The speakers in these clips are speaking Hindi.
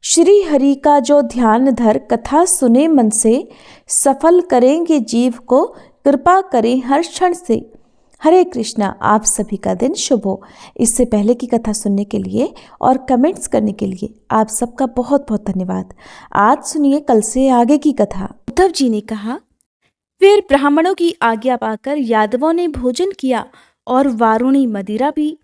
श्री हरि का जो ध्यान धर कथा सुने मन से, सफल करेंगे जीव को, कृपा करें हर क्षण से। हरे कृष्णा। आप सभी का दिन शुभ हो। इससे पहले की कथा सुनने के लिए और कमेंट्स करने के लिए आप सबका बहुत बहुत धन्यवाद। आज सुनिए कल से आगे की कथा। उद्धव जी ने कहा, फिर ब्राह्मणों की आज्ञा पाकर यादवों ने भोजन किया और वारुणी मदिरा भी।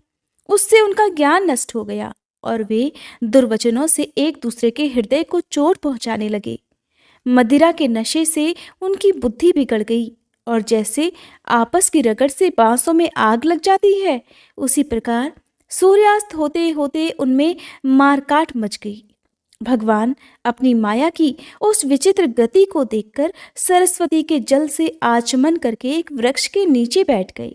उससे उनका ज्ञान नष्ट हो गया और वे दुर्वचनों से एक दूसरे के हृदय को चोट पहुंचाने लगे। मदिरा के नशे से उनकी बुद्धि बिगड़ गई और जैसे आपस की रगड़ से बांसों में आग लग जाती है, उसी प्रकार सूर्यास्त होते होते उनमें मारकाट मच गई। भगवान अपनी माया की उस विचित्र गति को देखकर सरस्वती के जल से आचमन करके एक वृक्ष के नीचे बैठ गए।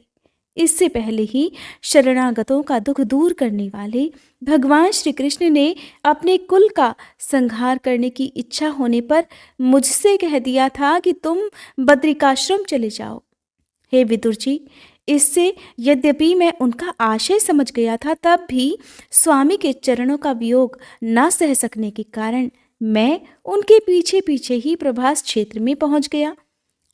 इससे पहले ही शरणागतों का दुख दूर करने वाले भगवान श्री कृष्ण ने अपने कुल का संहार करने की इच्छा होने पर मुझसे कह दिया था कि तुम बद्रिकाश्रम चले जाओ। हे विदुर जी, इससे यद्यपि मैं उनका आशय समझ गया था, तब भी स्वामी के चरणों का वियोग न सह सकने के कारण मैं उनके पीछे पीछे ही प्रभास क्षेत्र में पहुंच गया।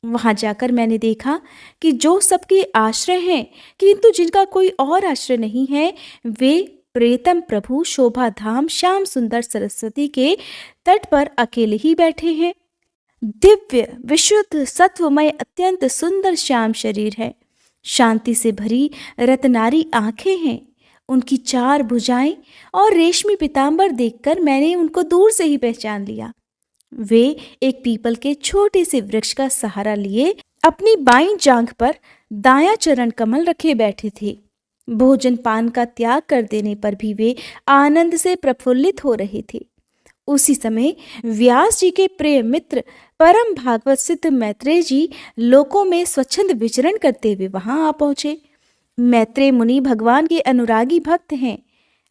वहां जाकर मैंने देखा कि जो सबके आश्रय हैं, किंतु जिनका कोई और आश्रय नहीं है, वे प्रेतम प्रभु शोभा धाम श्याम सुंदर सरस्वती के तट पर अकेले ही बैठे हैं। दिव्य विशुद्ध सत्वमय अत्यंत सुंदर श्याम शरीर है। शांति से भरी रत्नारी आंखें हैं। उनकी 4 भुजाएं और रेशमी पीतांबर देखकर मैंने उनको दूर से ही पहचान लिया। वे एक पीपल के छोटे से वृक्ष का सहारा लिए अपनी बाईं जांघ पर दायां चरण कमल रखे बैठे थे। भोजन पान का त्याग कर देने पर भी वे आनंद से प्रफुल्लित हो रहे थे। उसी समय व्यास जी के प्रिय मित्र परम भागवत सिद्ध मैत्रेय जी लोकों में स्वच्छंद विचरण करते हुए वहां आ पहुंचे। मैत्रेय मुनि भगवान के अनुरागी भक्त हैं।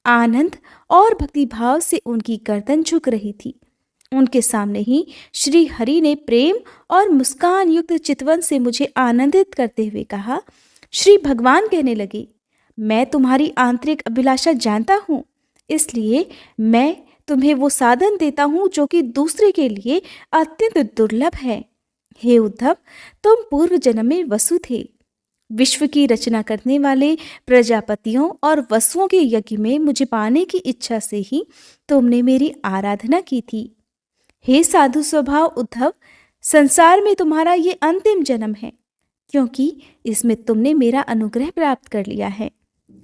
आनंद और भक्ति भाव से उनकी गर्दन झुक रही थी। उनके सामने ही श्री हरि ने प्रेम और मुस्कान युक्त चितवन से मुझे आनंदित करते हुए कहा। श्री भगवान कहने लगे, मैं तुम्हारी आंतरिक अभिलाषा जानता हूं, इसलिए मैं तुम्हें वो साधन देता हूं जो कि दूसरे के लिए अत्यंत दुर्लभ है। हे उद्धव, तुम पूर्व जन्म में वसु थे। विश्व की रचना करने वाले प्रजापतियों और वसुओं के यज्ञ में मुझे पाने की इच्छा से ही तुमने मेरी आराधना की थी। हे साधु स्वभाव उद्धव, संसार में तुम्हारा ये अंतिम जन्म है, क्योंकि इसमें तुमने मेरा अनुग्रह प्राप्त कर लिया है।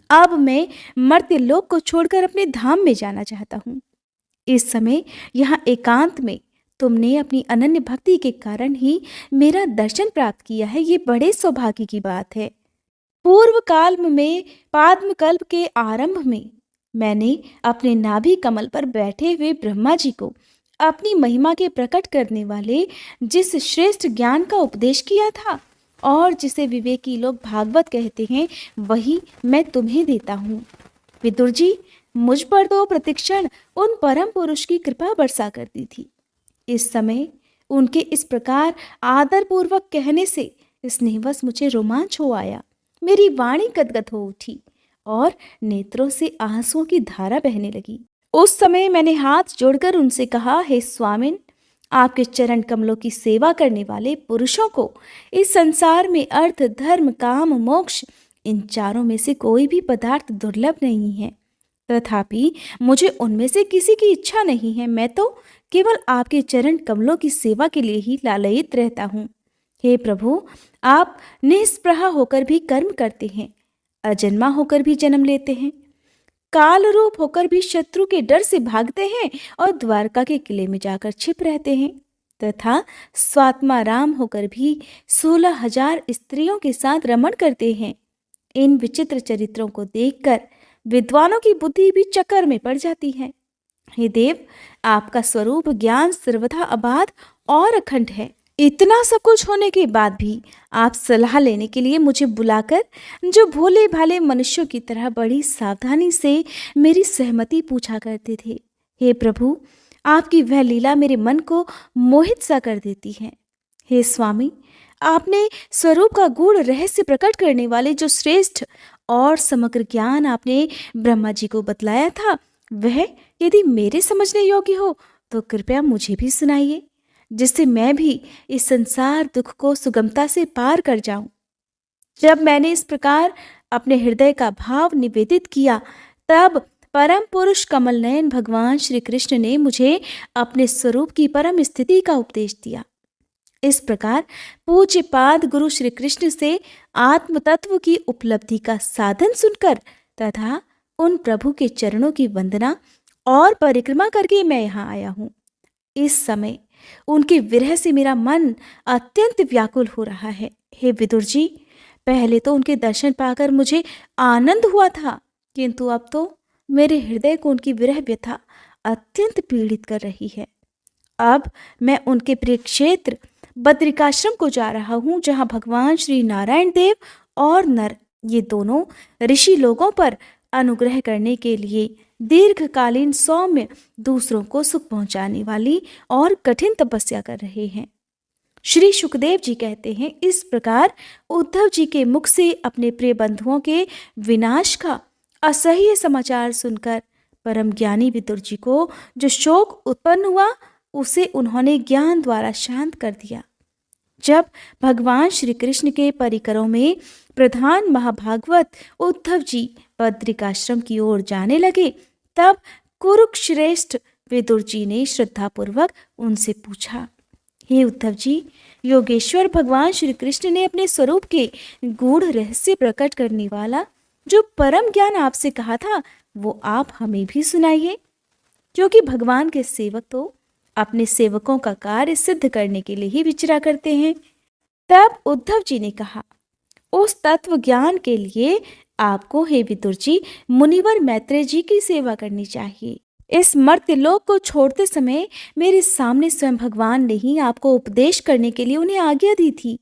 अब मैं मर्त्य लोक को छोड़कर अपने धाम में जाना चाहता हूँ। इस समय यहाँ एकांत में तुमने अपनी अनन्य भक्ति के कारण ही मेरा दर्शन प्राप्त किया है। ये बड़े सौभाग्य की बात है। पूर्व काल में पाद्मकल्प के आरंभ में मैंने अपने नाभि कमल पर बैठे हुए ब्रह्मा जी को अपनी महिमा के प्रकट करने वाले जिस श्रेष्ठ ज्ञान का उपदेश किया था और जिसे विवेकी लोग भागवत कहते हैं, वही मैं तुम्हें देता हूँ। विदुर जी, मुझ पर तो प्रतिक्षण उन परम पुरुष की कृपा बरसा करती थी। इस समय उनके इस प्रकार आदर पूर्वक कहने से स्नेहवश मुझे रोमांच हो आया। मेरी वाणी गदगद हो उठी और नेत्रों से आंसुओं की धारा बहने लगी। उस समय मैंने हाथ जोड़कर उनसे कहा, हे स्वामिन, आपके चरण कमलों की सेवा करने वाले पुरुषों को इस संसार में अर्थ धर्म काम मोक्ष इन चारों में से कोई भी पदार्थ दुर्लभ नहीं है। तथापि मुझे उनमें से किसी की इच्छा नहीं है। मैं तो केवल आपके चरण कमलों की सेवा के लिए ही लालयित रहता हूँ। हे प्रभु, आप निष्प्रह होकर भी कर्म करते हैं, अजन्मा होकर भी जन्म लेते हैं, काल रूप होकर भी शत्रु के डर से भागते हैं और द्वारका के किले में जाकर छिप रहते हैं, तथा स्वात्मा राम होकर भी 16,000 स्त्रियों के साथ रमण करते हैं। इन विचित्र चरित्रों को देखकर विद्वानों की बुद्धि भी चक्कर में पड़ जाती है। हे देव, आपका स्वरूप ज्ञान सर्वथा अबाध और अखंड है। इतना सब कुछ होने के बाद भी आप सलाह लेने के लिए मुझे बुलाकर जो भोले भाले मनुष्यों की तरह बड़ी सावधानी से मेरी सहमति पूछा करते थे। हे प्रभु, आपकी वह लीला मेरे मन को मोहित सा कर देती है। हे स्वामी, आपने स्वरूप का गूढ़ रहस्य प्रकट करने वाले जो श्रेष्ठ और समग्र ज्ञान आपने ब्रह्मा जी को बतलाया था, वह यदि मेरे समझने योग्य हो तो कृपया मुझे भी सुनाइए, जिससे मैं भी इस संसार दुख को सुगमता से पार कर जाऊं। जब मैंने इस प्रकार अपने हृदय का भाव निवेदित किया, तब परम पुरुष कमल नयन भगवान श्री कृष्ण ने मुझे अपने स्वरूप की परम स्थिति का उपदेश दिया। इस प्रकार पूज्य पाद गुरु श्री कृष्ण से आत्म तत्व की उपलब्धि का साधन सुनकर तथा उन प्रभु के चरणों की वंदना और परिक्रमा करके मैं यहाँ आया हूँ। इस समय उनके विरह से मेरा मन अत्यंत व्याकुल हो रहा है। हे विदुर जी, पहले तो उनके दर्शन पाकर मुझे आनंद हुआ था, किंतु अब तो मेरे हृदय को उनकी विरह व्यथा अत्यंत पीड़ित कर रही है। अब मैं उनके प्रिय क्षेत्र बद्रिकाश्रम को जा रहा हूँ, जहाँ भगवान श्री नारायण देव और नर, ये दोनों ऋषि लोगों पर अनुग्रह करने के लिए दीर्घकालीन सौम्य, दूसरों को सुख पहुंचाने वाली और कठिन तपस्या कर रहे हैं। श्री सुखदेव जी कहते हैं, इस प्रकार उद्धव जी के मुख से अपने प्रिय बंधुओं के विनाश का असह्य समाचार सुनकर परम ज्ञानी विदुर जी को जो शोक उत्पन्न हुआ, उसे उन्होंने ज्ञान द्वारा शांत कर दिया। जब भगवान श्री कृष्ण के परिकरों में प्रधान महाभागवत उद्धव जी बद्रिकाश्रम की ओर जाने लगे, तब कुरुश्रेष्ठ विदुर जी ने श्रद्धापूर्वक उनसे पूछा, हे उद्धव जी, योगेश्वर भगवान श्री कृष्ण ने अपने स्वरूप के गूढ़ रहस्य प्रकट करने वाला जो परम ज्ञान आपसे कहा था, वो आप हमें भी सुनाइए, क्योंकि भगवान के सेवक तो अपने सेवकों का कार्य सिद्ध करने के लिए ही विचरा करते हैं। तब उद्धव जी ने कहा, उस तत्व ज्ञान के लिए आपको हे विदुर जी मुनिवर मैत्रेय जी की सेवा करनी चाहिए। इस मर्त्य लोक को छोड़ते समय मेरे सामने स्वयं भगवान ने ही आपको उपदेश करने के लिए उन्हें आज्ञा दी थी।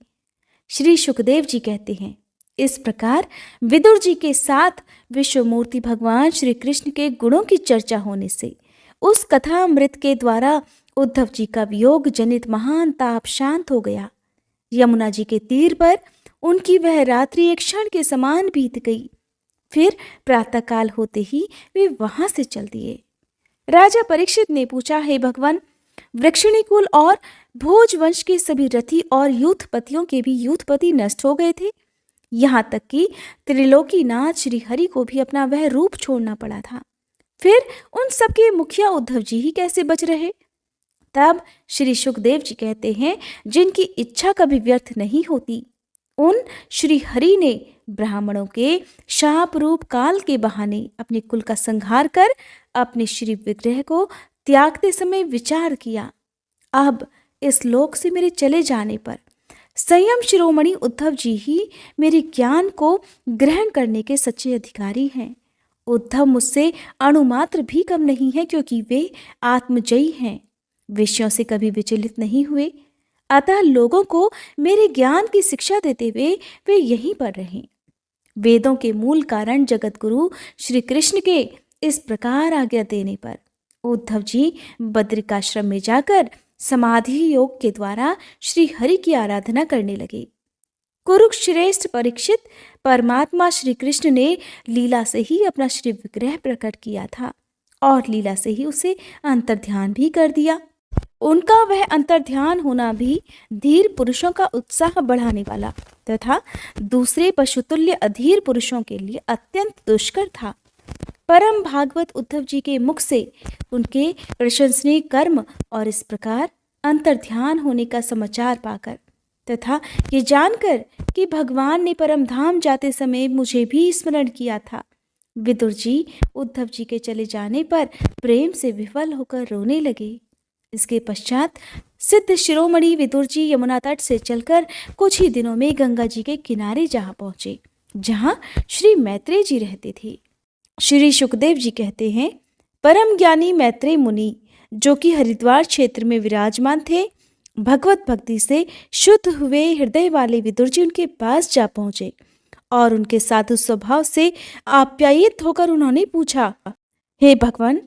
श्री सुखदेव जी कहते हैं, इस प्रकार विदुर जी के साथ विश्वमूर्ति भगवान श्री कृष्ण के गुणों की चर्चा होने से उस कथामृत के द्वारा उद्धव जी का वियोग जनित महान ताप शांत हो गया। यमुना जी के तीर पर उनकी वह रात्रि एक क्षण के समान बीत गई। फिर प्रातःकाल होते ही वे वहां से चल दिए। राजा परीक्षित ने पूछा, हे भगवान, वृक्षिणी कुल और भोज वंश के सभी रथी और यूथपतियों के भी यूथपति नष्ट हो गए थे, यहाँ तक कि त्रिलोकीनाथ श्री हरि को भी अपना वह रूप छोड़ना पड़ा था। फिर उन सबके मुखिया उद्धव जी ही कैसे बच रहे? तब श्री सुखदेव जी कहते हैं, जिनकी इच्छा कभी व्यर्थ नहीं होती, उन श्री हरि ने ब्राह्मणों के शाप रूप काल के बहाने अपने कुल का संहार कर अपने श्री विग्रह को त्यागते समय विचार किया, अब इस लोक से मेरे चले जाने पर संयम शिरोमणि उद्धव जी ही मेरे ज्ञान को ग्रहण करने के सच्चे अधिकारी हैं। उद्धव मुझसे अणुमात्र भी कम नहीं है, क्योंकि वे आत्मजयी हैं, विषयों से कभी विचलित नहीं हुए। अतः लोगों को मेरे ज्ञान की शिक्षा देते हुए वे यहीं पर रहें। वेदों के मूल कारण जगत गुरु श्री कृष्ण के इस प्रकार आज्ञा देने पर उद्धव जी बद्रिकाश्रम में जाकर समाधि योग के द्वारा श्री हरि की आराधना करने लगे। कुरुश्रेष्ठ परीक्षित, परमात्मा श्री कृष्ण ने लीला से ही अपना श्री विग्रह प्रकट किया था और लीला से ही उसे अंतर्ध्यान भी कर दिया। उनका वह अंतर्ध्यान होना भी धीर पुरुषों का उत्साह बढ़ाने वाला तथा दूसरे पशुतुल्य अधीर पुरुषों के लिए अत्यंत दुष्कर था। परम भागवत उद्धव जी के मुख से उनके प्रशंसनीय कर्म और इस प्रकार अंतर्ध्यान होने का समाचार पाकर तथा ये जानकर कि भगवान ने परम धाम जाते समय मुझे भी स्मरण किया था, विदुर जी उद्धव जी के चले जाने पर प्रेम से विफल होकर रोने लगे। इसके पश्चात सिद्ध शिरोमणि विदुर जी यमुना तट से चलकर कुछ ही दिनों में गंगा जी के किनारे जा पहुंचे, जहाँ श्री मैत्रेय जी रहते थे। श्री सुखदेव जी कहते हैं, परम ज्ञानी मैत्रेय मुनि जो कि हरिद्वार क्षेत्र में विराजमान थे, भगवत भक्ति से शुद्ध हुए हृदय वाले विदुर जी उनके पास जा पहुंचे और उनके साधु स्वभाव से आप्यायित होकर उन्होंने पूछा, हे भगवान,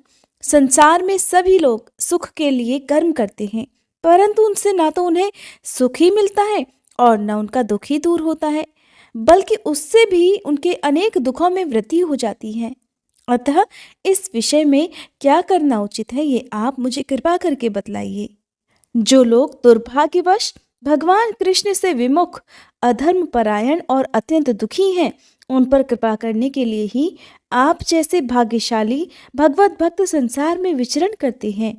संसार में सभी लोग सुख के लिए कर्म करते हैं, परंतु उनसे ना तो उन्हें सुख ही मिलता है और न उनका दुख ही दूर होता है, बल्कि उससे भी उनके अनेक दुखों में वृद्धि हो जाती है। अतः इस विषय में क्या करना उचित है, ये आप मुझे कृपा करके बतलाइए। जो लोग दुर्भाग्यवश भगवान कृष्ण से विमुख, अधर्म परायण और अत्यंत दुखी हैं, उन पर कृपा करने के लिए ही आप जैसे भाग्यशाली भगवत भक्त संसार में विचरण करते हैं।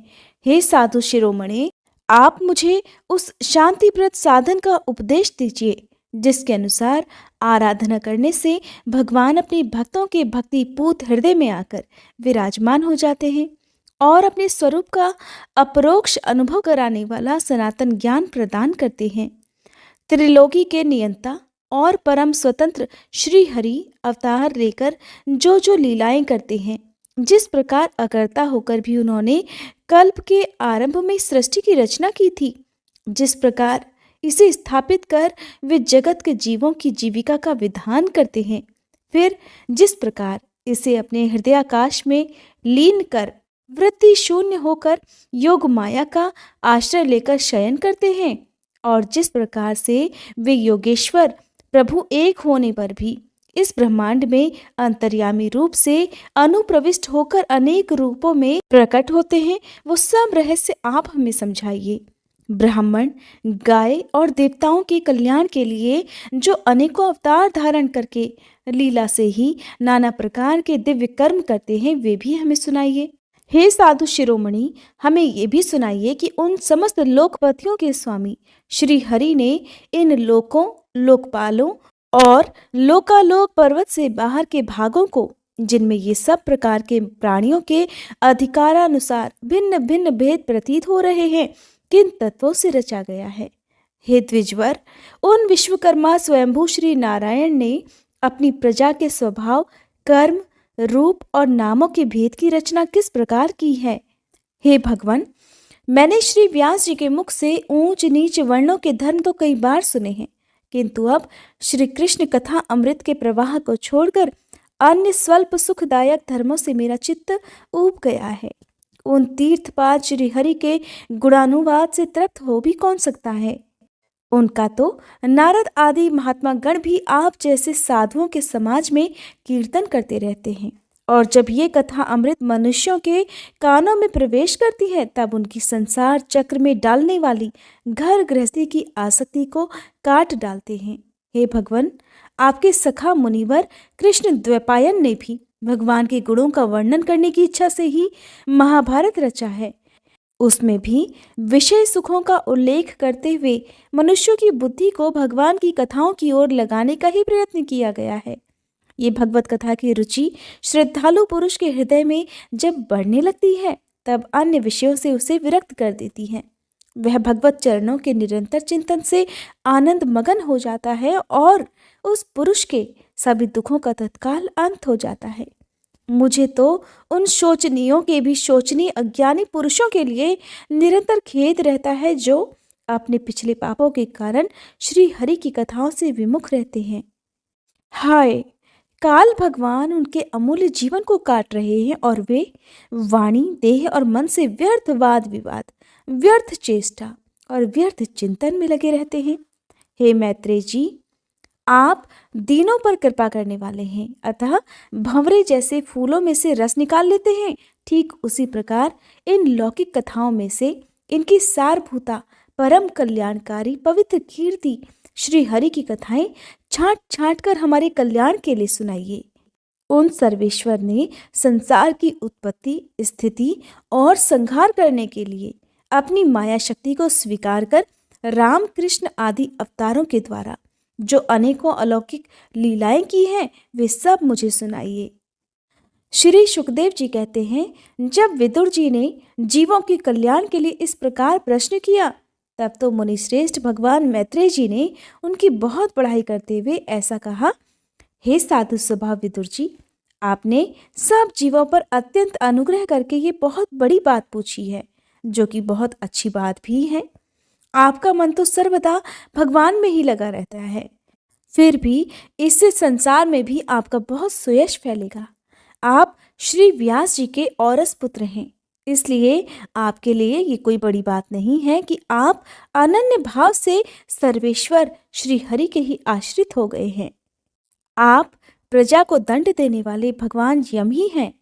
हे साधु शिरोमणि, आप मुझे उस शांतिप्रद साधन का उपदेश दीजिए जिसके अनुसार आराधना करने से भगवान अपने भक्तों के भक्तिपूत हृदय में आकर विराजमान हो जाते हैं और अपने स्वरूप का अपरोक्ष अनुभव कराने वाला सनातन ज्ञान प्रदान करते हैं। त्रिलोकी के नियंता और परम स्वतंत्र श्री हरि अवतार लेकर जो जो लीलाएं करते हैं, जिस प्रकार अकर्ता होकर भी उन्होंने कल्प के आरंभ में सृष्टि की रचना की थी, जिस प्रकार इसे स्थापित कर वे जगत के जीवों की जीविका का विधान करते हैं, फिर जिस प्रकार इसे अपने हृदयाकाश में लीन कर वृत्ति शून्य होकर योग माया का आश्रय लेकर शयन करते हैं, और जिस प्रकार से वे योगेश्वर प्रभु एक होने पर भी इस ब्रह्मांड में अंतर्यामी रूप से अनुप्रविष्ट होकर अनेक रूपों में प्रकट होते हैं, वो सब रहस्य आप हमें समझाइए। ब्राह्मण, गाय और देवताओं के कल्याण के लिए जो अनेकों अवतार धारण करके लीला से ही नाना प्रकार के दिव्य कर्म करते हैं, वे भी हमें सुनाइए। हे साधु शिरोमणि, हमें ये भी सुनाइए कि उन समस्त लोकपतियों के स्वामी श्री हरि ने इन लोकों, लोकपालों और लोकालोक पर्वत से बाहर के भागों को, जिनमें ये सब प्रकार के प्राणियों के अधिकारानुसार भिन्न भिन्न भेद प्रतीत हो रहे हैं, किन तत्वों से रचा गया है। हे द्विजवर, उन विश्वकर्मा स्वयंभू श्री नारायण ने अपनी प्रजा के स्वभाव, कर्म, रूप और नामों के भेद की रचना किस प्रकार की है। हे भगवान, मैंने श्री व्यास जी के मुख से ऊंच नीच वर्णों के धर्म तो कई बार सुने हैं, किंतु अब श्री कृष्ण कथा अमृत के प्रवाह को छोड़कर अन्य स्वल्प सुखदायक धर्मों से मेरा चित्त ऊब गया है। उन तीर्थपाद श्री हरि के गुणानुवाद से तृप्त हो भी कौन सकता है। उनका तो नारद आदि महात्मा गण भी आप जैसे साधुओं के समाज में कीर्तन करते रहते हैं, और जब ये कथा अमृत मनुष्यों के कानों में प्रवेश करती है, तब उनकी संसार चक्र में डालने वाली घर गृहस्थी की आसक्ति को काट डालते हैं। हे भगवान, आपके सखा मुनिवर कृष्ण द्वैपायन ने भी भगवान के गुणों का वर्णन करने की इच्छा से ही महाभारत रचा है। उसमें भी विषय सुखों का उल्लेख करते हुए मनुष्यों की बुद्धि को भगवान की कथाओं की ओर लगाने का ही प्रयत्न किया गया है। ये भगवत कथा की रुचि श्रद्धालु पुरुष के हृदय में जब बढ़ने लगती है, तब अन्य विषयों से उसे विरक्त कर देती है। वह भगवत चरणों के निरंतर चिंतन से आनंद मगन हो जाता है और उस पुरुष के सभी दुखों का तत्काल अंत हो जाता है। मुझे तो उन शोचनीयों के भी शोचनीय अज्ञानी पुरुषों के लिए निरंतर खेद रहता है, जो अपने पिछले पापों के कारण श्री हरि की कथाओं से विमुख रहते हैं। हाय, काल भगवान उनके अमूल्य जीवन को काट रहे हैं और वे वाणी, देह और मन से व्यर्थ वाद विवाद, व्यर्थ चेष्टा और व्यर्थ चिंतन में लगे रहते हैं। हे मैत्रेय जी, आप दीनों पर कृपा करने वाले हैं, अतः भंवरे जैसे फूलों में से रस निकाल लेते हैं। ठीक उसी प्रकार इन लौकिक कथाओं में से इनकी सारभूता परम कल्याणकारी पवित्र कीर्ति श्री हरि की कथाएं छांट छांट कर हमारे कल्याण के लिए सुनाइए। उन सर्वेश्वर ने संसार की उत्पत्ति, स्थिति और संहार करने के लिए अपनी माया शक्ति को स्वीकार कर राम, कृष्ण आदि अवतारों के द्वारा जो अनेकों अलौकिक लीलाएं की हैं, वे सब मुझे सुनाइए। श्री सुखदेव जी कहते हैं, जब विदुर जी ने जीवों के कल्याण के लिए इस प्रकार प्रश्न किया, तब तो मुनिश्रेष्ठ भगवान मैत्रेय जी ने उनकी बहुत बड़ाई करते हुए ऐसा कहा, हे साधु स्वभाव विदुर जी, आपने सब जीवों पर अत्यंत अनुग्रह करके ये बहुत बड़ी बात पूछी है, जो कि बहुत अच्छी बात भी है। आपका मन तो सर्वदा भगवान में ही लगा रहता है, फिर भी इससे संसार में भी आपका बहुत सुयश फैलेगा। आप श्री व्यास जी के औरस पुत्र हैं, इसलिए आपके लिए ये कोई बड़ी बात नहीं है कि आप अनन्य भाव से सर्वेश्वर श्री हरि के ही आश्रित हो गए हैं। आप प्रजा को दंड देने वाले भगवान यम ही हैं,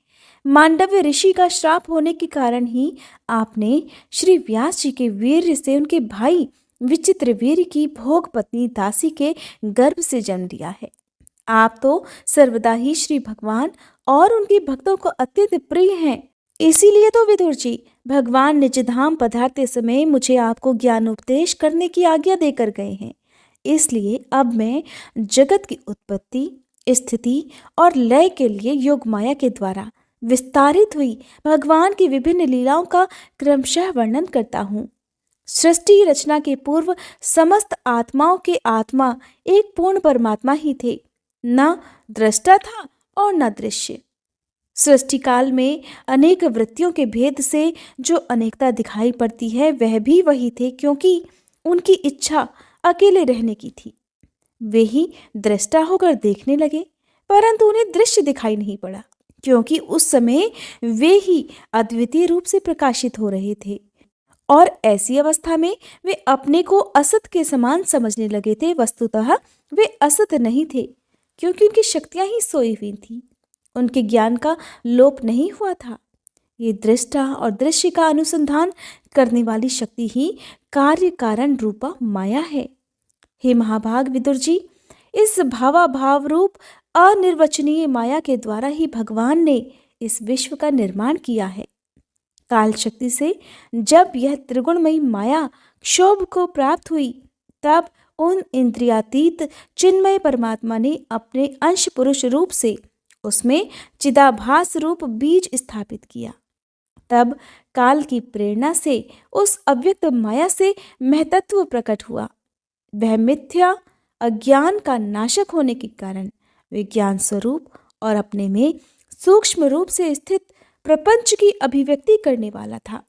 मांडव्य ऋषि का श्राप होने के कारण ही आपने श्री व्यास जी के वीर्य से उनके भाई विचित्र वीर्य की भोग पत्नी दासी के गर्भ से जन्म लिया है। आप तो सर्वदा ही श्री भगवान और उनके भक्तों को अत्यंत प्रिय हैं। इसीलिए तो विदुर जी भगवान निज धाम पधारते समय मुझे आपको ज्ञान उपदेश करने की आज्ञा देकर गए हैं। इसलिए अब मैं जगत की उत्पत्ति, स्थिति और लय के लिए योग माया के द्वारा विस्तारित हुई भगवान की विभिन्न लीलाओं का क्रमशः वर्णन करता हूँ। सृष्टि रचना के पूर्व समस्त आत्माओं के आत्मा एक पूर्ण परमात्मा ही थे, न दृष्टा था और न दृश्य। सृष्टि काल में अनेक वृत्तियों के भेद से जो अनेकता दिखाई पड़ती है वह भी वही थे, क्योंकि उनकी इच्छा अकेले रहने की थी। वे ही दृष्टा होकर देखने लगे, परंतु उन्हें दृश्य दिखाई नहीं पड़ा, क्योंकि उस समय वे ही अद्वितीय रूप से प्रकाशित हो रहे थे। और ऐसी अवस्था में वे अपने को असत के समान समझने लगे थे। वस्तुतः वे असत नहीं थे, क्योंकि उनकी शक्तियां ही सोई हुई थीं। उनके ज्ञान का लोप नहीं हुआ था। ये दृष्टा और दृश्य का अनुसंधान करने वाली शक्ति ही कार्य कारण रूपा माया है। हे महाभाग विदुर जी, इस भावाभाव रूप अनिर्वचनीय माया के द्वारा ही भगवान ने इस विश्व का निर्माण किया है। काल शक्ति से जब यह त्रिगुणमयी माया क्षोभ को प्राप्त हुई, तब उन इंद्रियातीत चिन्मय परमात्मा ने अपने अंश पुरुष रूप से उसमें चिदाभास रूप बीज स्थापित किया। तब काल की प्रेरणा से उस अव्यक्त माया से महतत्व प्रकट हुआ। वह मिथ्या अज्ञान का नाशक होने के कारण विज्ञान स्वरूप और अपने में सूक्ष्म रूप से स्थित प्रपंच की अभिव्यक्ति करने वाला था।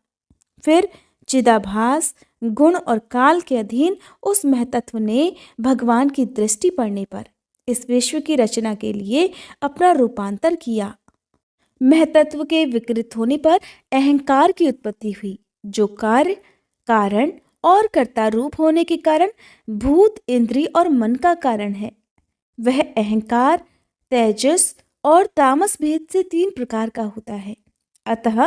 फिर चिदाभास गुण और काल के अधीन उस महतत्व ने भगवान की दृष्टि पड़ने पर इस विश्व की रचना के लिए अपना रूपांतर किया। महतत्व के विकृत होने पर अहंकार की उत्पत्ति हुई, जो कार्य कारण और कर्ता रूप होने के कारण भूत इंद्रिय और मन का कारण है। वह अहंकार तेजस और तामस भेद से 3 प्रकार का होता है। अतः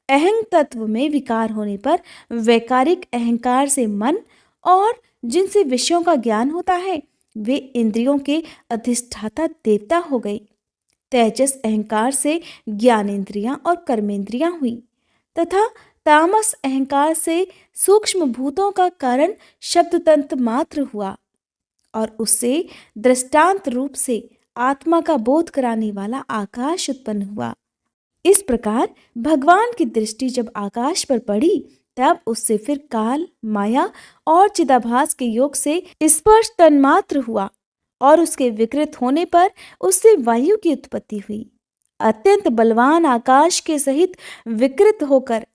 अहं तत्व में विकार होने पर वैकारिक अहंकार से मन और जिनसे विषयों का ज्ञान होता है वे इंद्रियों के अधिष्ठाता देवता हो गए। तेजस अहंकार से ज्ञानेंद्रियां और कर्मेंद्रियां हुई तथा तामस अहंकार से सूक्ष्म भूतों का कारण शब्द तंत्र मात्र हुआ और उससे दृष्टांत रूप से आत्मा का बोध कराने वाला आकाश उत्पन्न हुआ। इस प्रकार भगवान की दृष्टि जब आकाश पर पड़ी, तब उससे फिर काल, माया और चिदाभास के योग से स्पर्श तन्मात्र हुआ और उसके विकृत होने पर उससे वायु की उत्पत्ति हुई। अत्यंत बलवान आकाश के सहित विकृत होकर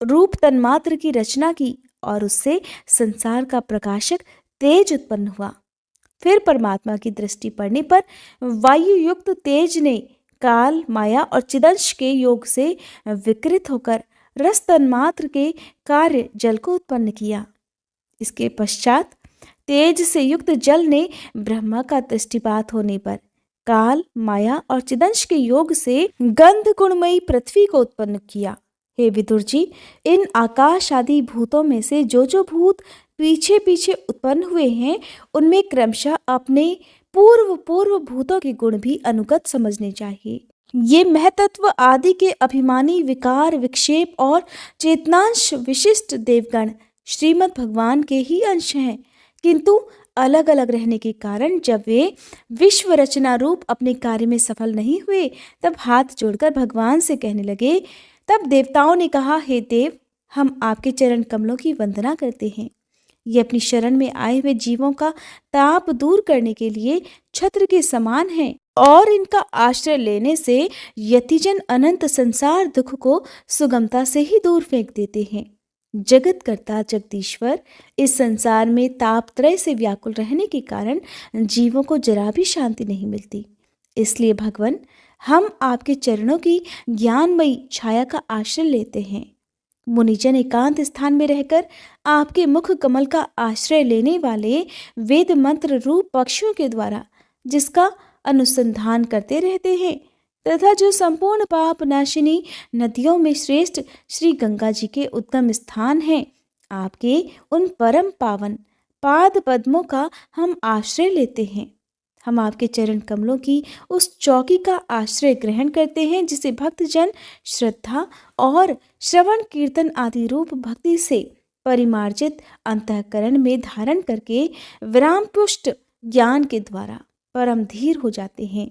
रूप तन्मात्र की रचना की और उससे संसार का प्रकाशक तेज उत्पन्न हुआ। फिर परमात्मा की दृष्टि पड़ने पर वायु युक्त तेज ने काल, माया और चिदंश के योग से विकृत होकर रस तन्मात्र के कार्य जल को उत्पन्न किया। इसके पश्चात तेज से युक्त जल ने ब्रह्मा का दृष्टिपात होने पर काल, माया और चिदंश के योग से गंध गुणमयी पृथ्वी को उत्पन्न किया। हे विदुर जी, इन आकाश आदि भूतों में से जो भूत पीछे पीछे उत्पन्न हुए हैं, उनमें क्रमशः अपने पूर्व भूतों के गुण भी अनुगत समझने चाहिए। ये महतत्व आदि के अभिमानी विकार, विक्षेप और चेतनांश विशिष्ट देवगण श्रीमद् भगवान के ही अंश हैं, किंतु अलग अलग रहने के कारण जब वे विश्व रचना रूप अपने कार्य में सफल नहीं हुए, तब हाथ जोड़कर भगवान से कहने लगे। तब देवताओं ने कहा, हे देव, हम आपके चरण कमलों की वंदना करते हैं। ये अपनी शरण में आए हुए जीवों का ताप दूर करने के लिए छत्र के समान हैं और इनका आश्रय लेने से यतिजन अनंत संसार दुख को सुगमता से ही दूर फेंक देते हैं। जगत कर्ता जगदीश्वर इस संसार में तापत्रय से व्याकुल रहने के कारण जीवों को जरा भी शांति नहीं मिलती। इसलिए भगवान, हम आपके चरणों की ज्ञानमयी छाया का आश्रय लेते हैं। मुनिजन एकांत स्थान में रहकर आपके मुख कमल का आश्रय लेने वाले वेद मंत्र रूप पक्षियों के द्वारा जिसका अनुसंधान करते रहते हैं, तथा जो संपूर्ण पाप नाशिनी नदियों में श्रेष्ठ श्री गंगा जी के उत्तम स्थान हैं, आपके उन परम पावन पाद पद्मों का हम आश्रय लेते हैं। हम आपके चरण कमलों की उस चौकी का आश्रय ग्रहण करते हैं जिसे भक्तजन श्रद्धा और श्रवण कीर्तन आदि रूप भक्ति से परिमार्जित अंतःकरण में धारण करके विराम पुष्ट ज्ञान के द्वारा परम धीर हो जाते हैं।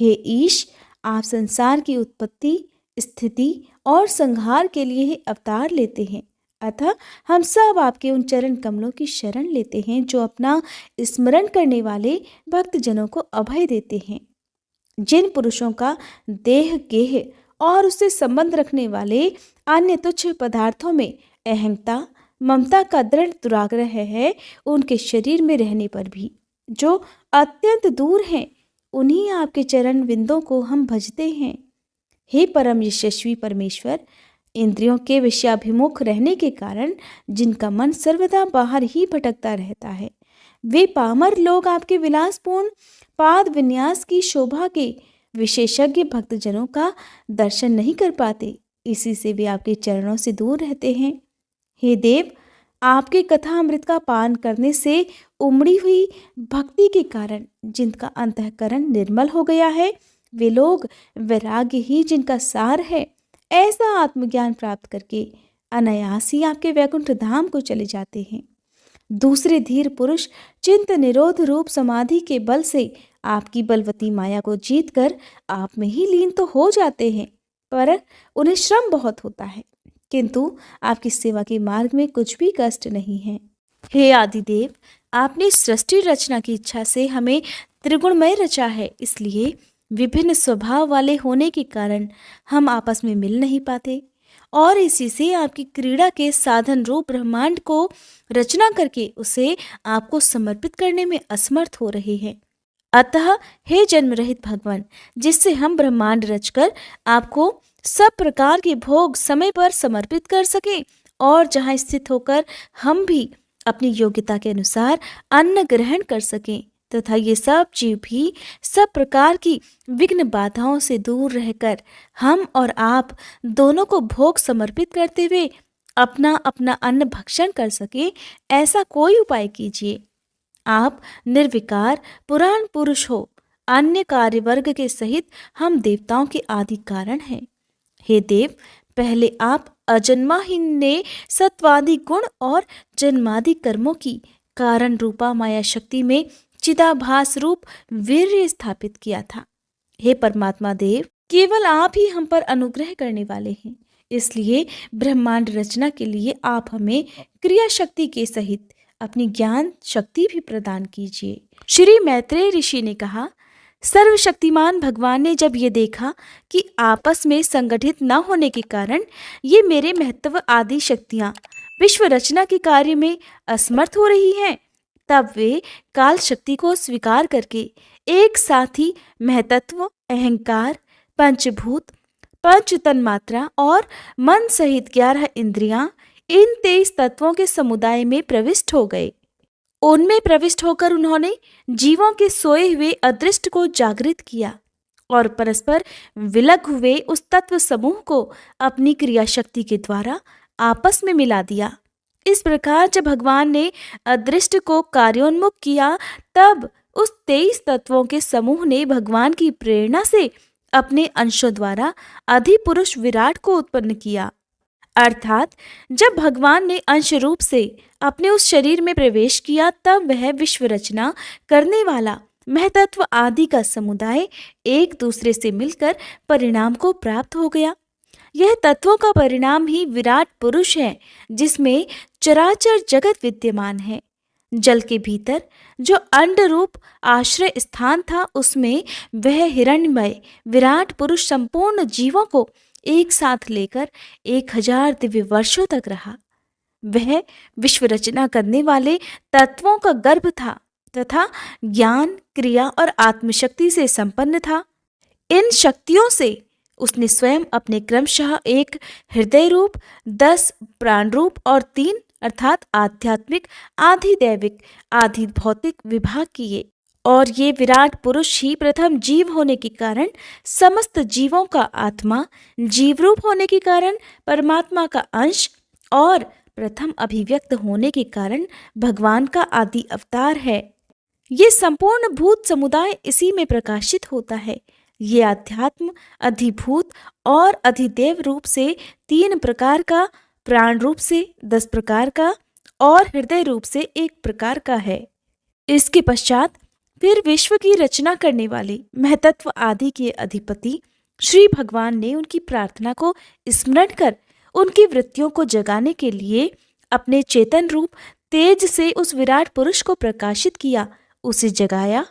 हे ईश, आप संसार की उत्पत्ति, स्थिति और संहार के लिए ही अवतार लेते हैं। अतः हम सब आपके उन चरण कमलों की शरण लेते हैं जो अपना स्मरण करने वाले भक्तजनों को अभय देते हैं। जिन पुरुषों का देह गेह और उससे संबंध रखने वाले अन्य तुच्छ पदार्थों में अहंता ममता का दृढ़ दुराग्रह है, उनके शरीर में रहने पर भी जो अत्यंत दूर हैं, उन्हीं आपके चरण विंदों को हम भजते हैं। हे परम यशस्वी परमेश्वर, इंद्रियों के विषयाभिमुख रहने के कारण जिनका मन सर्वदा बाहर ही भटकता रहता है, वे पामर लोग आपके विलासपूर्ण पाद विन्यास की शोभा के विशेषज्ञ भक्तजनों का दर्शन नहीं कर पाते। इसी से वे आपके चरणों से दूर रहते हैं। हे देव, आपके कथा अमृत का पान करने से उमड़ी हुई भक्ति के कारण जिनका अंतःकरण निर्मल हो गया है, वे लोग वैराग्य ही जिनका सार है, ऐसा आत्मज्ञान प्राप्त करके अनायास ही आपके वैकुंठ धाम को चले जाते हैं। दूसरे धीर पुरुष चिंत निरोध रूप समाधि के बल से आपकी बलवती माया को जीतकर आप में ही लीन तो हो जाते हैं, पर उन्हें श्रम बहुत होता है, किंतु आपकी सेवा के मार्ग में कुछ भी कष्ट नहीं है। हे आदिदेव, आपने सृष्टि रचना की इच्छा से हमें त्रिगुणमय रचा है, इसलिए विभिन्न स्वभाव वाले होने के कारण हम आपस में मिल नहीं पाते और इसी से आपकी क्रीड़ा के साधन रूप ब्रह्मांड को रचना करके उसे आपको समर्पित करने में असमर्थ हो रहे हैं। अतः हे जन्म रहित भगवान, जिससे हम ब्रह्मांड रचकर आपको सब प्रकार के भोग समय पर समर्पित कर सके और जहाँ स्थित होकर हम भी अपनी योग्यता के अनुसार अन्न ग्रहण कर सकें, तथा ये सब जीव भी सब प्रकार की विघ्न बाधाओं से दूर रहकर हम और आप दोनों को भोग समर्पित करते हुए अपना अपना अन्न भक्षण कर सके, ऐसा कोई उपाय कीजिए। आप निर्विकार पुराण पुरुष हो, अन्य कार्य वर्ग के सहित हम देवताओं के आदि कारण हैं। हे देव, पहले आप अजन्मा ही ने सत्वादि गुण और जन्मादि कर्मों की कारण रूपा माया शक्ति में चिदाभास रूप वीर्य स्थापित किया था। हे परमात्मा देव, केवल आप ही हम पर अनुग्रह करने वाले हैं, इसलिए ब्रह्मांड रचना के लिए आप हमें क्रिया शक्ति के सहित अपनी ज्ञान शक्ति भी प्रदान कीजिए। श्री मैत्रेय ऋषि ने कहा, सर्वशक्तिमान भगवान ने जब ये देखा कि आपस में संगठित न होने के कारण ये मेरे महत्व आदि शक्तियां विश्व रचना के कार्य में असमर्थ हो रही हैं, तब वे काल शक्ति को स्वीकार करके एक साथ ही महतत्व, अहंकार, पंचभूत, पंच तन्मात्रा और मन सहित 11 इंद्रियां, इन 23 तत्वों के समुदाय में प्रविष्ट हो गए। उनमें प्रविष्ट होकर उन्होंने जीवों के सोए हुए अदृष्ट को जागृत किया और परस्पर विलग हुए उस तत्व समूह को अपनी क्रिया शक्ति के द्वारा आपस में मिला दिया। इस प्रकार जब भगवान ने अदृष्ट को कार्योन्मुख किया, तब उस 23 तत्वों के समूह ने भगवान की प्रेरणा से अपने अंशों द्वारा अधिपुरुष विराट को उत्पन्न किया। अर्थात जब भगवान ने अंश रूप से अपने उस शरीर में प्रवेश किया, तब वह विश्व रचना करने वाला महतत्व आदि का समुदाय एक दूसरे से मिलकर परिणाम को प्राप्त हो गया। यह तत्वों का परिणाम ही विराट पुरुष है, जिसमें चराचर जगत विद्यमान है। जल के भीतर जो अंड रूप आश्रय स्थान था, उसमें वह हिरण्यमय विराट पुरुष संपूर्ण जीवों को एक साथ लेकर 1000 दिव्य वर्षों तक रहा। वह विश्व रचना करने वाले तत्वों का गर्भ था तथा ज्ञान, क्रिया और आत्मशक्ति से संपन्न था। इन शक्तियों से उसने स्वयं अपने क्रमशः एक हृदय रूप, 10 प्राण रूप और 3 अर्थात आध्यात्मिक, आधि दैविक, आधि भौतिक विभाग किए और ये विराट पुरुष ही प्रथम जीव होने के कारण समस्त जीवों का आत्मा, जीव रूप होने के कारण परमात्मा का अंश और प्रथम अभिव्यक्त होने के कारण भगवान का आदि अवतार है। ये संपूर्ण भूत समुदाय इसी में प्रकाशित होता है। ये अध्यात्म, अधिभूत और अधिदेव रूप से 3 प्रकार का, प्राण रूप से 10 प्रकार का और हृदय रूप से 1 प्रकार का है। इसके पश्चात फिर विश्व की रचना करने वाले महतत्व आदि के अधिपति श्री भगवान ने उनकी प्रार्थना को स्मरण कर उनकी वृत्तियों को जगाने के लिए अपने चेतन रूप तेज से उस विराट पुरुष को प्रकाशित किया, उसे जगाया।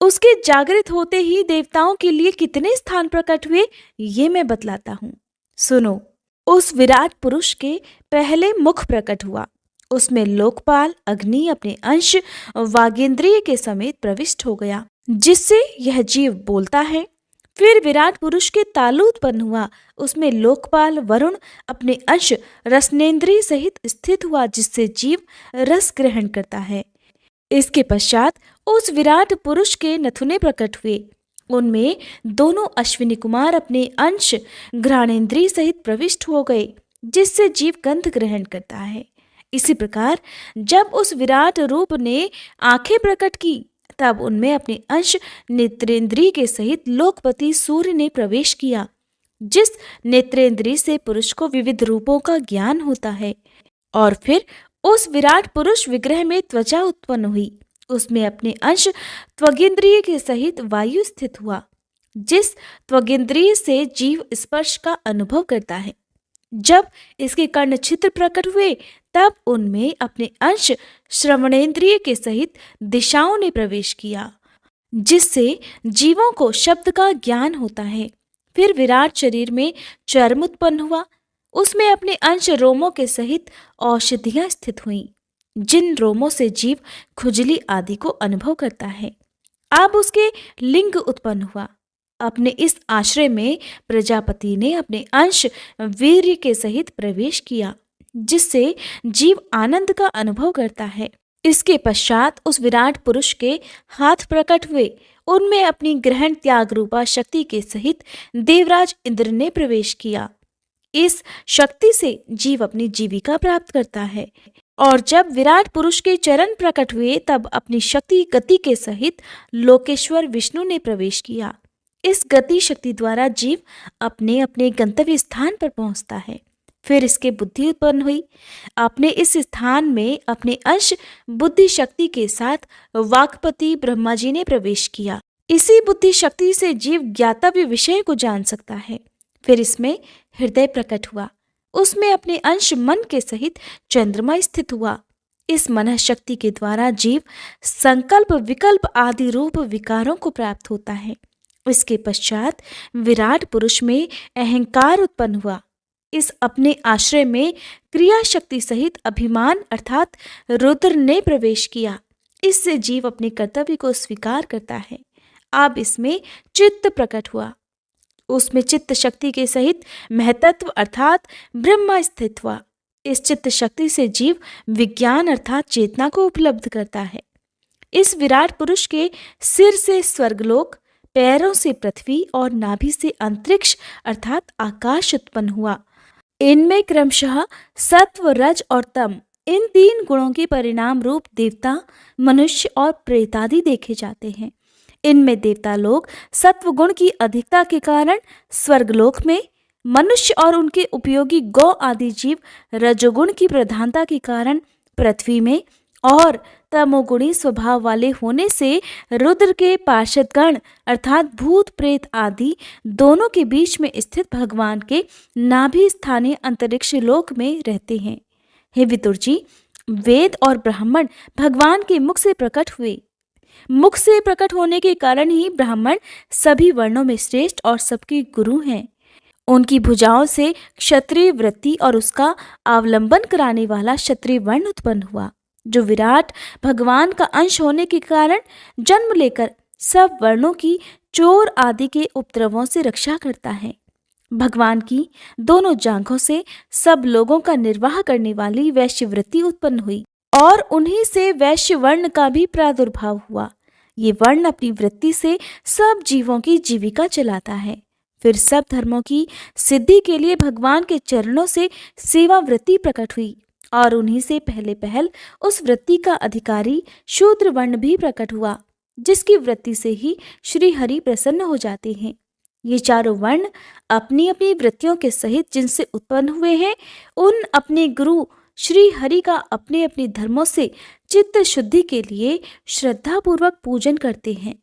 उसके जागृत होते ही देवताओं के लिए कितने स्थान प्रकट हुए ये मैं बतलाता हूँ। सुनो। उस विराट पुरुष के पहले मुख प्रकट हुआ, उसमें लोकपाल अग्नि अपने अंश वागेंद्रिय के समेत प्रविष्ट हो गया, जिससे यह जीव बोलता है। फिर विराट पुरुष के तालु उत्पन्न हुआ, उसमें लोकपाल वरुण अपने अंश रसनेन्द्रिय सहित स्थित हुआ, जिससे जीव रस ग्रहण करता है। इसके पश्चात उस विराट पुरुष के नथुने प्रकट हुए, उनमें दोनों अश्विनी कुमार अपने अंश घ्राणेन्द्रिय सहित प्रविष्ट हो गए, जिससे जीव गंध ग्रहण करता है। इसी प्रकार जब उस विराट रूप ने आंखें प्रकट की, तब उनमें अपने अंश नेत्रेंद्रिय के सहित लोकपति सूर्य ने प्रवेश किया, जिस नेत्रेंद्रिय से पुरुष को विविध रूपों का ज्ञान होता है। और फिर उस विराट पुरुष विग्रह में त्वचा उत्पन्न हुई, उसमें अपने अंश त्वगेंद्रिय के सहित वायु स्थित हुआ, जिस त्वगेंद्रिय से जीव स्पर्श का अनुभव करता है। जब इसके कर्ण छिद्र प्रकट हुए, तब उनमें अपने अंश श्रवणेन्द्रिय के सहित दिशाओं ने प्रवेश किया, जिससे जीवों को शब्द का ज्ञान होता है। फिर विराट शरीर में चर्म उत्पन्न हुआ, उसमें अपने अंश रोमों के सहित औषधियां स्थित हुईं, जिन रोमों से जीव खुजली आदि को अनुभव करता है। अब उसके लिंग उत्पन्न हुआ, अपने इस आश्रय में प्रजापति ने अपने अंश वीर्य के सहित प्रवेश किया, जिससे जीव आनंद का अनुभव करता है। इसके पश्चात उस विराट पुरुष के हाथ प्रकट हुए, उनमें अपनी ग्रहण त्याग रूपा शक्ति के सहित देवराज इंद्र ने प्रवेश किया। इस शक्ति से जीव अपनी जीविका प्राप्त करता है। और जब विराट पुरुष के चरण प्रकट हुए, तब अपनी शक्ति गति के सहित लोकेश्वर विष्णु ने प्रवेश किया। इस गति शक्ति द्वारा जीव अपने अपने गंतव्य स्थान पर पहुंचता है। फिर इसके बुद्धि उत्पन्न हुई, अपने इस स्थान में अपने अंश बुद्धि शक्ति के साथ वाक्पति ब्रह्मा जी ने प्रवेश किया। इसी बुद्धि शक्ति से जीव ज्ञातव्य विषय को जान सकता है। फिर इसमें हृदय प्रकट हुआ, उसमें अपने अंश मन के सहित चंद्रमा स्थित हुआ। इस मन शक्ति के द्वारा जीव संकल्प विकल्प आदि रूप विकारों को प्राप्त होता है। इसके पश्चात विराट पुरुष में अहंकार उत्पन्न हुआ, इस अपने आश्रय में क्रिया शक्ति सहित अभिमान अर्थात रुद्र ने प्रवेश किया। इससे जीव अपने कर्तव्य को स्वीकार करता है। अब इसमें चित्त प्रकट हुआ, उसमें चित्त शक्ति के सहित महतत्व अर्थात ब्रह्मा स्थित हुआ। इस चित्त शक्ति से जीव विज्ञान अर्थात चेतना को उपलब्ध करता है। इस विराट पुरुष के सिर से स्वर्गलोक, पैरों से पृथ्वी और नाभि से अंतरिक्ष अर्थात आकाश उत्पन्न हुआ। इनमें क्रमशः सत्व, रज और तम इन 3 गुणों के परिणाम रूप देवता, मनुष्य और प्रेतादि देखे जाते हैं। इनमें देवता लोग सत्व गुण की अधिकता के कारण स्वर्गलोक में, मनुष्य और उनके उपयोगी गौ आदि जीव रजोगुण की प्रधानता के कारण पृथ्वी में, और तमोगुणी स्वभाव वाले होने से रुद्र के पार्षदगण अर्थात भूत प्रेत आदि दोनों के बीच में स्थित भगवान के नाभि स्थानीय अंतरिक्ष लोक में रहते हैं। हे विदुर जी, वेद और ब्राह्मण भगवान के मुख से प्रकट हुए। मुख से प्रकट होने के कारण ही ब्राह्मण सभी वर्णों में श्रेष्ठ और सबके गुरु हैं। उनकी भुजाओं से क्षत्रिय वृत्ति और उसका अवलंबन कराने वाला क्षत्रिय वर्ण उत्पन्न हुआ, जो विराट भगवान का अंश होने के कारण जन्म लेकर सब वर्णों की चोर आदि के उपद्रवों से रक्षा करता है। भगवान की दोनों जांघों से सब लोगों का निर्वाह करने वाली वैश्य वृत्ति उत्पन्न हुई और उन्हीं से वैश्य वर्ण का भी प्रादुर्भाव हुआ। ये वर्ण अपनी वृत्ति से सब जीवों की जीविका चलाता है। फिर सब धर्मों की सिद्धि के लिए भगवान के चरणों से सेवा वृत्ति प्रकट हुई और उन्हीं से पहले पहल उस वृत्ति का अधिकारी शूद्र वर्ण भी प्रकट हुआ, जिसकी वृत्ति से ही श्री हरि प्रसन्न हो जाते हैं। ये चारों वर्ण अपनी अपनी वृत्तियों के सहित जिनसे उत्पन्न हुए हैं, उन अपने गुरु श्री हरि का अपने अपने धर्मों से चित्त शुद्धि के लिए श्रद्धापूर्वक पूजन करते हैं।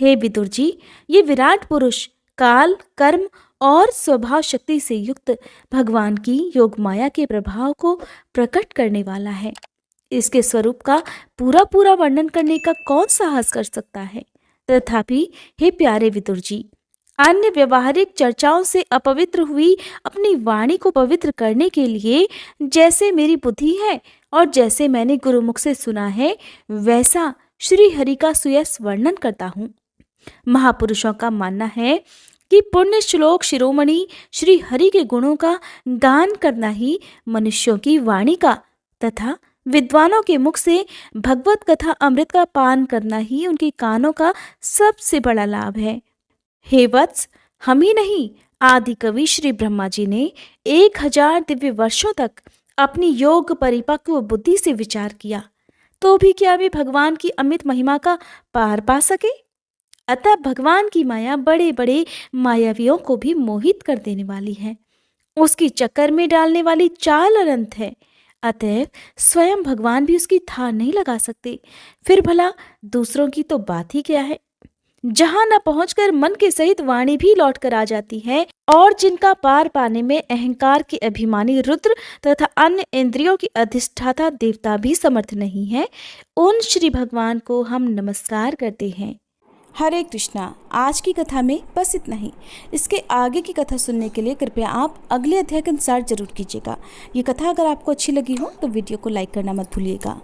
हे विदुर जी, ये विराट पुरुष काल, कर्म और स्वभाव शक्ति से युक्त भगवान की योग माया के प्रभाव को प्रकट करने वाला है। इसके स्वरूप का पूरा पूरा वर्णन करने का कौन साहस कर सकता है। तथापि हे प्यारे विदुर जी, अन्य व्यवहारिक चर्चाओं से अपवित्र हुई अपनी वाणी को पवित्र करने के लिए जैसे मेरी बुद्धि है और जैसे मैंने गुरुमुख से सुना है, वैसा श्री हरि का सुयस वर्णन करता हूँ। महापुरुषों का मानना है कि पुण्य श्लोक शिरोमणि श्री हरि के गुणों का गान करना ही मनुष्यों की वाणी का तथा विद्वानों के मुख से भगवत कथा अमृत का पान करना ही उनके कानों का सबसे बड़ा लाभ है। हे वत्स, हम ही नहीं, आदि कवि श्री ब्रह्मा जी ने 1000 दिव्य वर्षों तक अपनी योग परिपक्व बुद्धि से विचार किया, तो भी क्या वे भगवान की अमित महिमा का पार पा सके। अतः भगवान की माया बड़े बड़े मायावियों को भी मोहित कर देने वाली है, उसकी चक्कर में डालने वाली चाल अनंत है। अतएव स्वयं भगवान भी उसकी था नहीं लगा सकते, फिर भला दूसरों की तो बात ही क्या है। जहां न पहुंचकर मन के सहित वाणी भी लौट कर आ जाती है और जिनका पार पाने में अहंकार के अभिमानी रुद्र तथा अन्य इंद्रियों की अधिष्ठाता देवता भी समर्थ नहीं है, उन श्री भगवान को हम नमस्कार करते हैं। हरे कृष्णा। आज की कथा में बस इतना ही। इसके आगे की कथा सुनने के लिए कृपया आप अगले अध्याय का इंतजार जरूर कीजिएगा। ये कथा अगर आपको अच्छी लगी हो तो वीडियो को लाइक करना मत भूलिएगा।